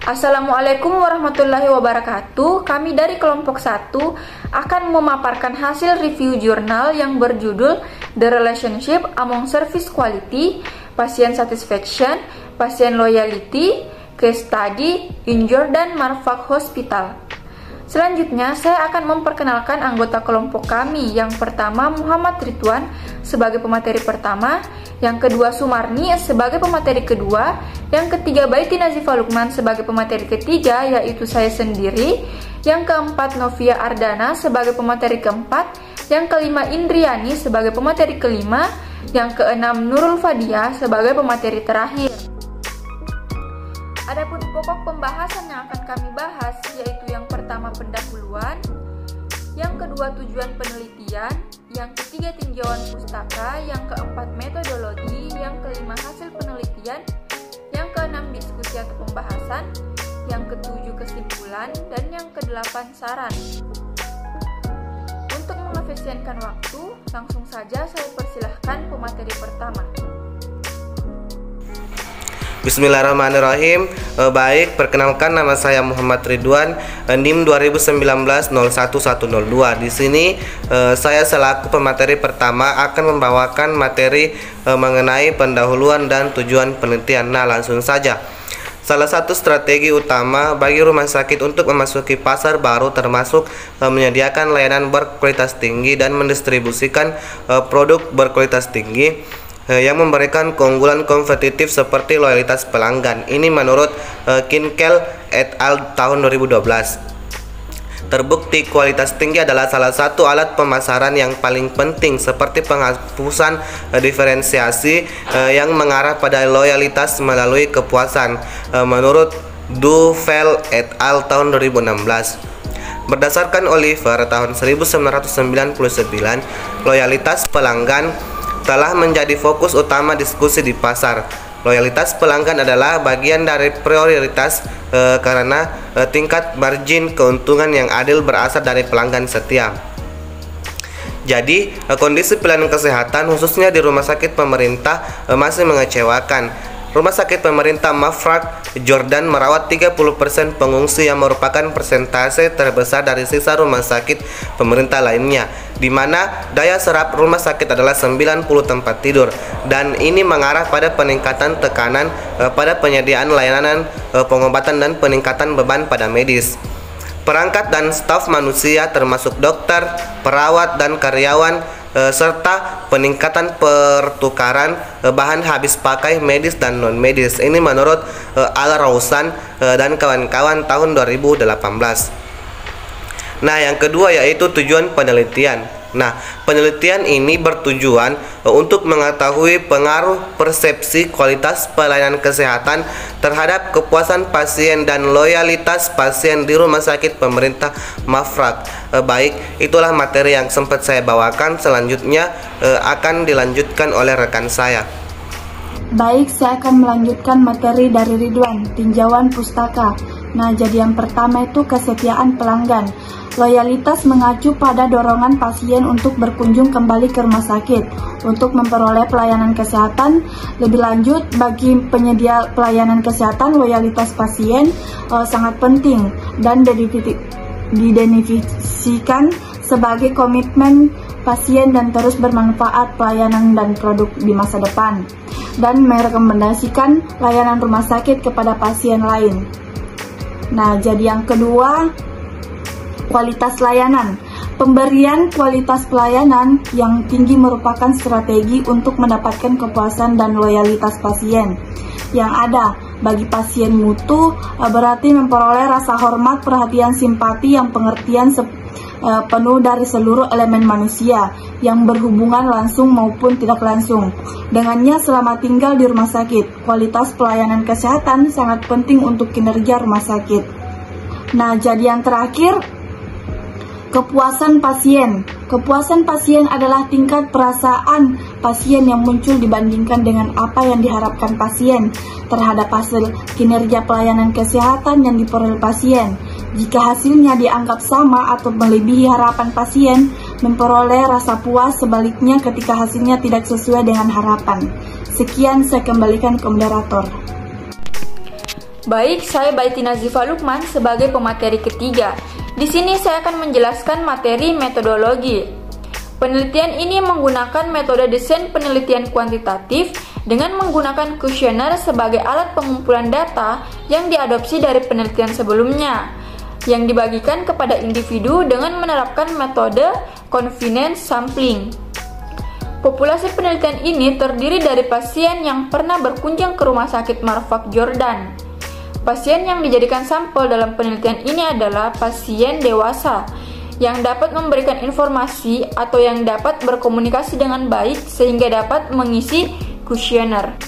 Assalamualaikum warahmatullahi wabarakatuh. Kami dari kelompok 1 akan memaparkan hasil review jurnal yang berjudul The Relationship Among Service Quality, Patient Satisfaction, Patient Loyalty, Case Study in Jordan Marfaq Hospital. Selanjutnya, saya akan memperkenalkan anggota kelompok kami. Yang pertama, Muhammad Ridwan sebagai pemateri pertama, yang kedua Sumarni sebagai pemateri kedua, yang ketiga Baiti Nazifa Lukman sebagai pemateri ketiga, yaitu saya sendiri, yang keempat Novia Ardana sebagai pemateri keempat, yang kelima Indriani sebagai pemateri kelima, yang keenam Nurul Fadia sebagai pemateri terakhir. Adapun pokok pembahasan yang akan kami bahas yaitu yang pertama pendahuluan, yang kedua tujuan penelitian, yang ketiga tinjauan pustaka, yang keempat metodologi, yang kelima hasil penelitian, yang keenam diskusi atau pembahasan, yang ketujuh kesimpulan, dan yang kedelapan saran. Untuk mengefisienkan waktu, langsung saja saya persilahkan pemateri pertama. Bismillahirrahmanirrahim. Baik, perkenalkan nama saya Muhammad Ridwan, NIM 2019-01102. Di sini saya selaku pemateri pertama akan membawakan materi mengenai pendahuluan dan tujuan penelitian. Nah, langsung saja. Salah satu strategi utama bagi rumah sakit untuk memasuki pasar baru termasuk menyediakan layanan berkualitas tinggi dan mendistribusikan produk berkualitas tinggi yang memberikan keunggulan kompetitif seperti loyalitas pelanggan. Ini menurut Kinkel et al. Tahun 2012. Terbukti kualitas tinggi adalah salah satu alat pemasaran yang paling penting seperti penghapusan diferensiasi yang mengarah pada loyalitas melalui kepuasan. Menurut Duvel et al. Tahun 2016. Berdasarkan Oliver tahun 1999, loyalitas pelanggan telah menjadi fokus utama diskusi di pasar. Loyalitas pelanggan adalah bagian dari prioritas karena tingkat margin keuntungan yang adil berasal dari pelanggan setia. Jadi, kondisi pelayanan kesehatan khususnya di rumah sakit pemerintah masih mengecewakan. Rumah sakit pemerintah Marfaq Jordan merawat 30% pengungsi yang merupakan persentase terbesar dari sisa rumah sakit pemerintah lainnya, di mana daya serap rumah sakit adalah 90 tempat tidur, dan ini mengarah pada peningkatan tekanan pada penyediaan layanan pengobatan dan peningkatan beban pada medis. Perangkat dan staf manusia termasuk dokter, perawat, dan karyawan serta peningkatan pertukaran bahan habis pakai medis dan non medis. Ini menurut Al-Rawsan dan kawan-kawan tahun 2018. Nah, yang kedua yaitu tujuan penelitian. Nah, penelitian ini bertujuan untuk mengetahui pengaruh persepsi kualitas pelayanan kesehatan terhadap kepuasan pasien dan loyalitas pasien di rumah sakit pemerintah Marfaq. Baik, itulah materi yang sempat saya bawakan. Selanjutnya akan dilanjutkan oleh rekan saya. Baik, saya akan melanjutkan materi dari Ridwan, tinjauan pustaka. Nah, jadi yang pertama itu kesetiaan pelanggan. Loyalitas mengacu pada dorongan pasien untuk berkunjung kembali ke rumah sakit untuk memperoleh pelayanan kesehatan. Lebih lanjut, bagi penyedia pelayanan kesehatan, loyalitas pasien sangat penting dan didefinisikan sebagai komitmen pasien dan terus bermanfaat pelayanan dan produk di masa depan, dan merekomendasikan layanan rumah sakit kepada pasien lain. Nah, jadi yang kedua, kualitas layanan. Pemberian kualitas pelayanan yang tinggi merupakan strategi untuk mendapatkan kepuasan dan loyalitas pasien yang ada. Bagi pasien mutu berarti memperoleh rasa hormat, perhatian, simpati, yang pengertian penuh dari seluruh elemen manusia yang berhubungan langsung maupun tidak langsung dengannya selama tinggal di rumah sakit. Kualitas pelayanan kesehatan sangat penting untuk kinerja rumah sakit. Nah, jadi yang terakhir, kepuasan pasien. Kepuasan pasien adalah tingkat perasaan pasien yang muncul dibandingkan dengan apa yang diharapkan pasien terhadap hasil kinerja pelayanan kesehatan yang diperoleh pasien. Jika hasilnya dianggap sama atau melebihi harapan pasien, memperoleh rasa puas. Sebaliknya, ketika hasilnya tidak sesuai dengan harapan. Sekian, saya kembalikan ke moderator. Baik, saya Baiti Nazifa Lukman sebagai pemateri ketiga. Di sini saya akan menjelaskan materi metodologi. Penelitian ini menggunakan metode desain penelitian kuantitatif dengan menggunakan kuesioner sebagai alat pengumpulan data yang diadopsi dari penelitian sebelumnya, yang dibagikan kepada individu dengan menerapkan metode confidence sampling. Populasi penelitian ini terdiri dari pasien yang pernah berkunjung ke rumah sakit Marfaq Jordan. Pasien yang dijadikan sampel dalam penelitian ini adalah pasien dewasa yang dapat memberikan informasi atau yang dapat berkomunikasi dengan baik sehingga dapat mengisi kuesioner.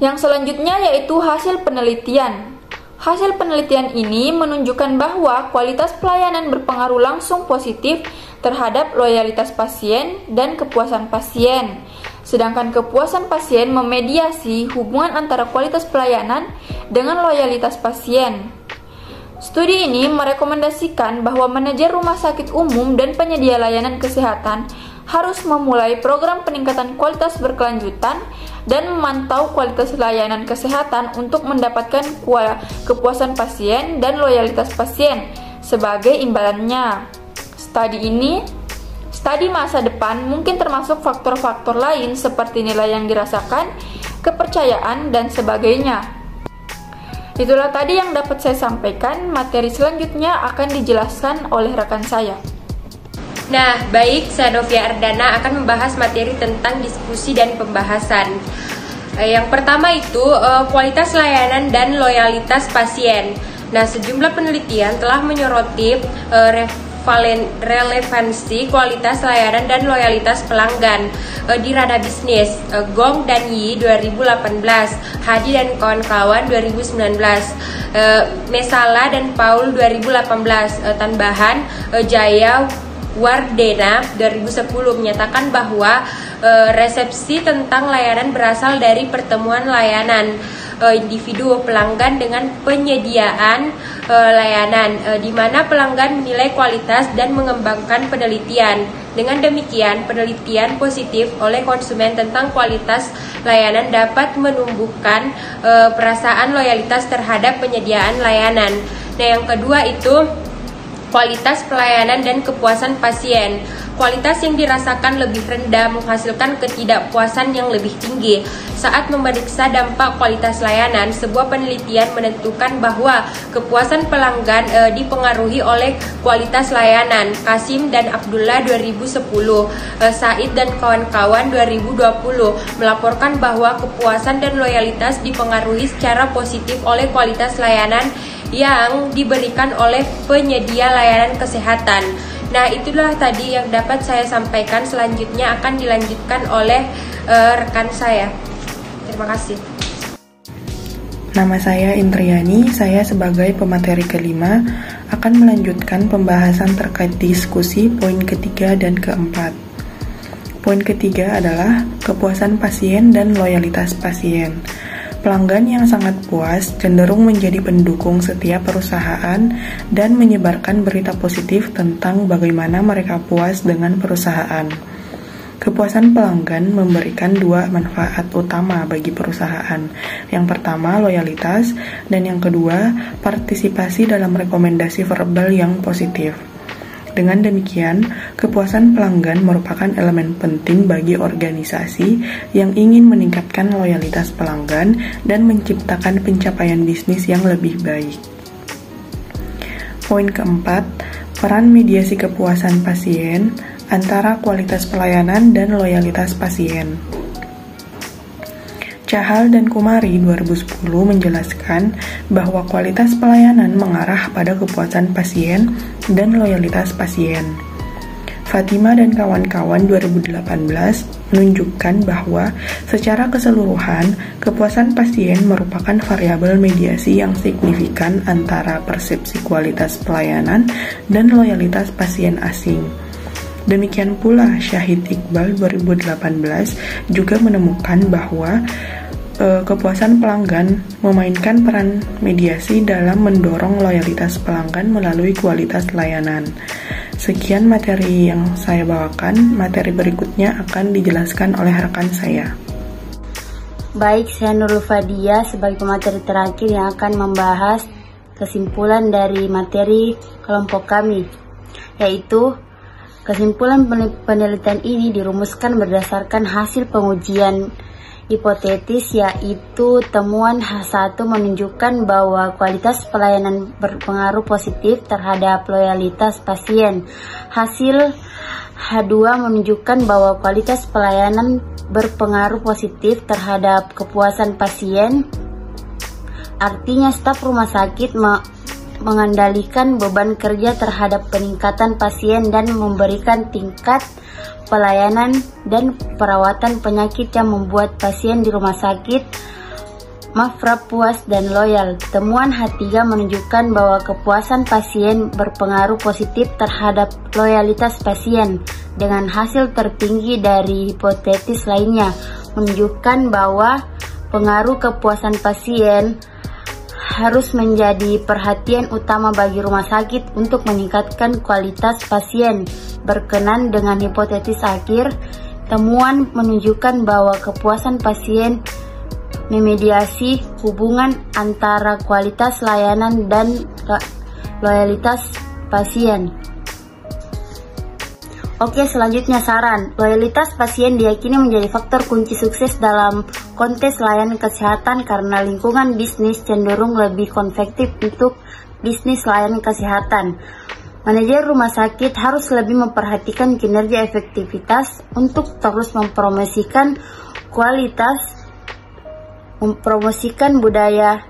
Yang selanjutnya yaitu hasil penelitian. Hasil penelitian ini menunjukkan bahwa kualitas pelayanan berpengaruh langsung positif terhadap loyalitas pasien dan kepuasan pasien. Sedangkan kepuasan pasien memediasi hubungan antara kualitas pelayanan dengan loyalitas pasien. Studi ini merekomendasikan bahwa manajer rumah sakit umum dan penyedia layanan kesehatan harus memulai program peningkatan kualitas berkelanjutan dan memantau kualitas layanan kesehatan untuk mendapatkan kepuasan pasien dan loyalitas pasien sebagai imbalannya. Studi masa depan mungkin termasuk faktor-faktor lain seperti nilai yang dirasakan, kepercayaan, dan sebagainya. Itulah tadi yang dapat saya sampaikan. Materi selanjutnya akan dijelaskan oleh rekan saya. Nah, baik, saya Novia Ardana akan membahas materi tentang diskusi dan pembahasan. Yang pertama itu kualitas layanan dan loyalitas pasien. Nah, sejumlah penelitian telah menyoroti relevansi kualitas layanan dan loyalitas pelanggan di ranah bisnis. Gong dan Yi 2018, Hadi dan kawan-kawan 2019, Mesala dan Paul 2018, tambahan Jaya Wardena 2010 menyatakan bahwa resepsi tentang layanan berasal dari pertemuan layanan individu pelanggan dengan penyediaan layanan, di mana pelanggan menilai kualitas dan mengembangkan penelitian. Dengan demikian, penelitian positif oleh konsumen tentang kualitas layanan dapat menumbuhkan perasaan loyalitas terhadap penyediaan layanan. Nah, yang kedua itu kualitas pelayanan dan kepuasan pasien. Kualitas yang dirasakan lebih rendah menghasilkan ketidakpuasan yang lebih tinggi. Saat memeriksa dampak kualitas layanan, sebuah penelitian menentukan bahwa kepuasan pelanggan dipengaruhi oleh kualitas layanan. Kasim dan Abdullah 2010, Said dan kawan-kawan 2020 melaporkan bahwa kepuasan dan loyalitas dipengaruhi secara positif oleh kualitas layanan yang diberikan oleh penyedia layanan kesehatan. Nah, itulah tadi yang dapat saya sampaikan. Selanjutnya akan dilanjutkan oleh rekan saya. Terima kasih. Nama saya Intriani, saya sebagai pemateri kelima akan melanjutkan pembahasan terkait diskusi poin ketiga dan keempat. Poin ketiga adalah kepuasan pasien dan loyalitas pasien. Pelanggan yang sangat puas cenderung menjadi pendukung setiap perusahaan dan menyebarkan berita positif tentang bagaimana mereka puas dengan perusahaan. Kepuasan pelanggan memberikan dua manfaat utama bagi perusahaan. Yang pertama, loyalitas, dan yang kedua, partisipasi dalam rekomendasi verbal yang positif. Dengan demikian, kepuasan pelanggan merupakan elemen penting bagi organisasi yang ingin meningkatkan loyalitas pelanggan dan menciptakan pencapaian bisnis yang lebih baik. Poin keempat, peran mediasi kepuasan pasien antara kualitas pelayanan dan loyalitas pasien. Cahal dan Kumari 2010 menjelaskan bahwa kualitas pelayanan mengarah pada kepuasan pasien dan loyalitas pasien. Fatima dan kawan-kawan 2018 menunjukkan bahwa secara keseluruhan, kepuasan pasien merupakan variabel mediasi yang signifikan antara persepsi kualitas pelayanan dan loyalitas pasien asing. Demikian pula Syahid Iqbal 2018 juga menemukan bahwa kepuasan pelanggan memainkan peran mediasi dalam mendorong loyalitas pelanggan melalui kualitas layanan. Sekian materi yang saya bawakan. Materi berikutnya akan dijelaskan oleh rekan saya. Baik, saya Nurul Fadia sebagai pemateri terakhir yang akan membahas kesimpulan dari materi kelompok kami, yaitu kesimpulan penelitian ini dirumuskan berdasarkan hasil pengujian hipotetis, yaitu temuan H1 menunjukkan bahwa kualitas pelayanan berpengaruh positif terhadap loyalitas pasien. Hasil H2 menunjukkan bahwa kualitas pelayanan berpengaruh positif terhadap kepuasan pasien. Artinya staf rumah sakit mengendalikan beban kerja terhadap peningkatan pasien dan memberikan tingkat pelayanan dan perawatan penyakit yang membuat pasien di rumah sakit puas dan loyal. Temuan H3 menunjukkan bahwa kepuasan pasien berpengaruh positif terhadap loyalitas pasien, dengan hasil tertinggi dari hipotetis lainnya menunjukkan bahwa pengaruh kepuasan pasien harus menjadi perhatian utama bagi rumah sakit untuk meningkatkan kualitas pasien. Berkenan dengan hipotesis akhir, temuan menunjukkan bahwa kepuasan pasien memediasi hubungan antara kualitas layanan dan loyalitas pasien. Oke, selanjutnya saran. Loyalitas pasien diyakini menjadi faktor kunci sukses dalam konteks layanan kesehatan karena lingkungan bisnis cenderung lebih konvektif untuk bisnis layanan kesehatan. Manajer rumah sakit harus lebih memperhatikan kinerja efektivitas untuk terus mempromosikan kualitas, mempromosikan budaya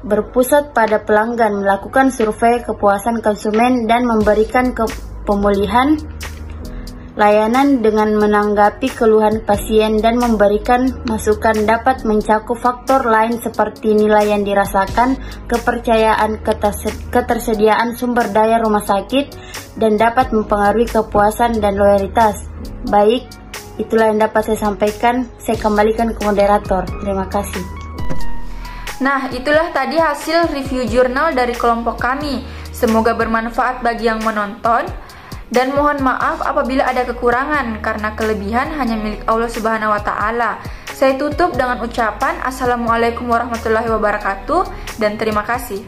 berpusat pada pelanggan, melakukan survei kepuasan konsumen, dan memberikan pemulihan layanan dengan menanggapi keluhan pasien dan memberikan masukan dapat mencakup faktor lain seperti nilai yang dirasakan, kepercayaan, ketersediaan sumber daya rumah sakit, dan dapat mempengaruhi kepuasan dan loyalitas. Baik, itulah yang dapat saya sampaikan. Saya kembalikan ke moderator. Terima kasih. Nah, itulah tadi hasil review jurnal dari kelompok kami. Semoga bermanfaat bagi yang menonton. Dan mohon maaf apabila ada kekurangan, karena kelebihan hanya milik Allah Subhanahu wa Ta'ala. Saya tutup dengan ucapan Assalamualaikum warahmatullahi wabarakatuh dan terima kasih.